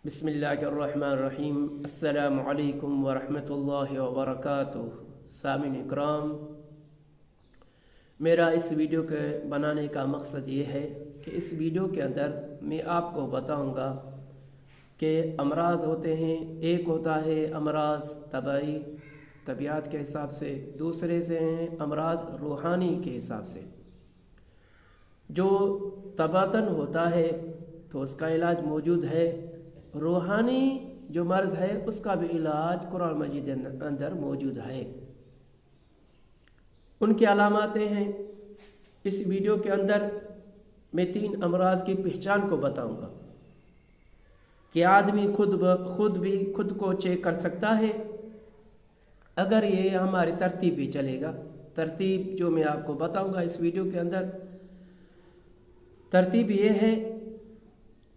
बिस्मिल्लाहिर्रहमानिर्रहीम। अस्सलामु अलैकुम वरहमतुल्लाहि वबरकातुह। सामीन इकराम, मेरा इस वीडियो के बनाने का मकसद ये है कि इस वीडियो के अंदर मैं आपको बताऊंगा कि अमराज होते हैं। एक होता है अमराज तबाई तबीयत के हिसाब से, दूसरे से हैं अमराज रूहानी के हिसाब से। जो तबातन होता है तो उसका इलाज मौजूद है, रूहानी जो मर्ज है उसका भी इलाज कुरान मजीद अंदर मौजूद है। उनकी अलामतें हैं। इस वीडियो के अंदर मैं 3 अमराज की पहचान को बताऊंगा कि आदमी खुद को चेक कर सकता है अगर ये हमारी तरतीब भी चलेगा। तरतीब जो मैं आपको बताऊंगा इस वीडियो के अंदर, तरतीब ये है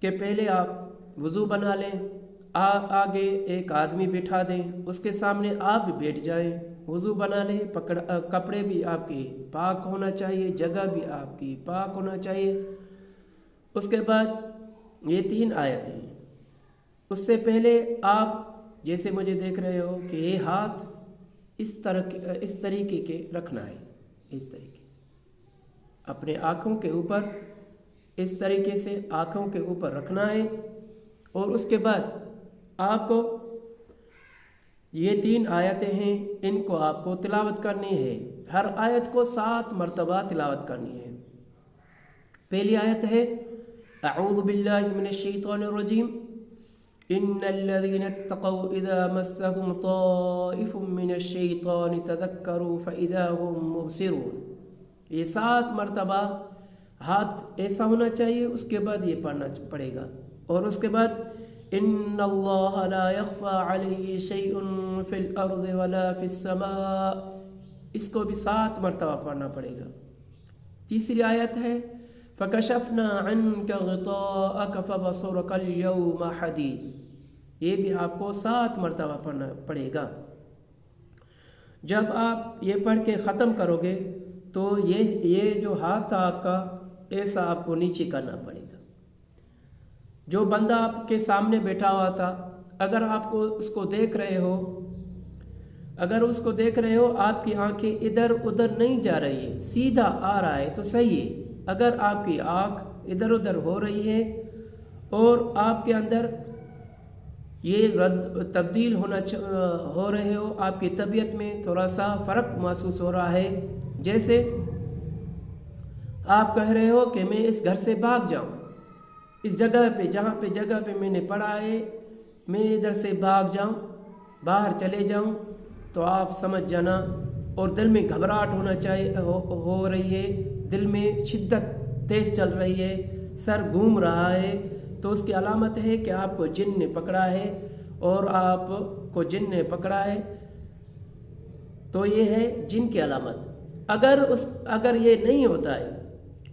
कि पहले आप वज़ू बना लें, आगे एक आदमी बिठा दें, उसके सामने आप भी बैठ जाएं, वज़ू बना लें, कपड़े भी आपके पाक होना चाहिए, जगह भी आपकी पाक होना चाहिए। उसके बाद ये 3 आयतें हैं। उससे पहले आप जैसे मुझे देख रहे हो कि ये हाथ इस तरीके के रखना है, इस तरीके से अपने आँखों के ऊपर, इस तरीके से आँखों के ऊपर रखना है। और उसके बाद आपको ये 3 आयतें हैं, इनको आपको तिलावत करनी है। हर आयत को 7 मरतबा तिलावत करनी है। पहली आयत है अऊज़ु बिल्लाहि मिनश शैतानिर रजीम, इन्नल्लज़ीना इत्तक़ौ इज़ा मस्सहुम ताइफ़ुम मिनश शैतानि तज़क्करू फ़इज़ा हुम मुबसिरून। ये 7 मरतबा हाथ ऐसा होना चाहिए। उसके बाद ये पढ़ना पड़ेगा। और उसके बाद इन्नल्लाह ला यख़फ़ा अलैहि शैउन फ़िल अर्ज़ि वला फ़िस समा, इसको भी 7 मरतबा पढ़ना पड़ेगा। तीसरी आयत है फ़कशफ़ना अन्का ग़िताअक फ़बसरुका अल-यौमा हदीद, ये भी आपको 7 मरतबा पढ़ना पड़ेगा। जब आप ये पढ़ के ख़त्म करोगे तो ये जो हाथ था आपका, ऐसा आपको नीचे करना पड़ेगा। जो बंदा आपके सामने बैठा हुआ था, अगर आपको उसको देख रहे हो, आपकी आंखें इधर उधर नहीं जा रही है, सीधा आ रहा है तो सही है। अगर आपकी आंख इधर उधर हो रही है और आपके अंदर ये तब्दील हो रहे हो, आपकी तबीयत में थोड़ा सा फ़र्क महसूस हो रहा है, जैसे आप कह रहे हो कि मैं इस घर से भाग जाऊं, इस जगह पे मैंने पढ़ा है, मैं इधर से भाग जाऊं, बाहर चले जाऊं, तो आप समझ जाना। और दिल में घबराहट होना चाहिए, हो रही है, दिल में शिद्दत तेज चल रही है, सर घूम रहा है, तो उसकी अलामत है कि आपको जिन ने पकड़ा है। और आपको जिन ने पकड़ा है तो ये है जिन की अलामत। अगर ये नहीं होता है,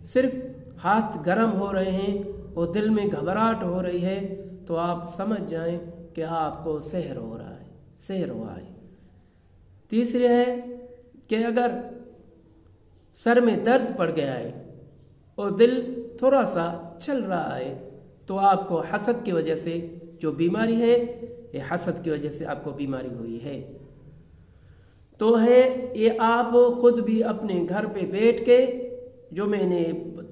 सिर्फ हाथ गर्म हो रहे हैं और दिल में घबराहट हो रही है, तो आप समझ जाएं कि आपको सहर हुआ है। तीसरी है कि अगर सर में दर्द पड़ गया है और दिल थोड़ा सा चल रहा है, तो आपको हसद की वजह से जो बीमारी है, ये हसद की वजह से आपको बीमारी हुई है। तो है ये आप खुद भी अपने घर पे बैठ के जो मैंने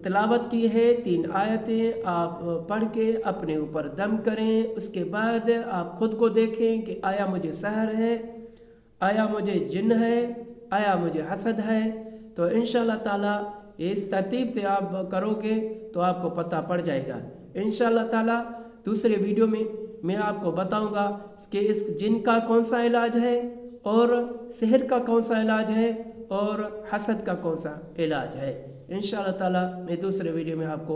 तिलावत की है 3 आयतें, आप पढ़ के अपने ऊपर दम करें। उसके बाद आप खुद को देखें कि आया मुझे सहर है, आया मुझे जिन है, आया मुझे हसद है। तो इंशाअल्लाह ताला इस तरतीब से आप करोगे तो आपको पता पड़ जाएगा। इंशाअल्लाह ताला दूसरे वीडियो में मैं आपको बताऊंगा कि इस जिन का कौन सा इलाज है, और सहर का कौन सा इलाज है, और हसद का कौन सा इलाज है। इंशाअल्लाह ताला मैं दूसरे वीडियो में आपको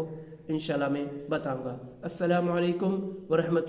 इंशाअल्लाह मैं बताऊंगा। अस्सलामु अलैकुम व रहमतुल्लाह।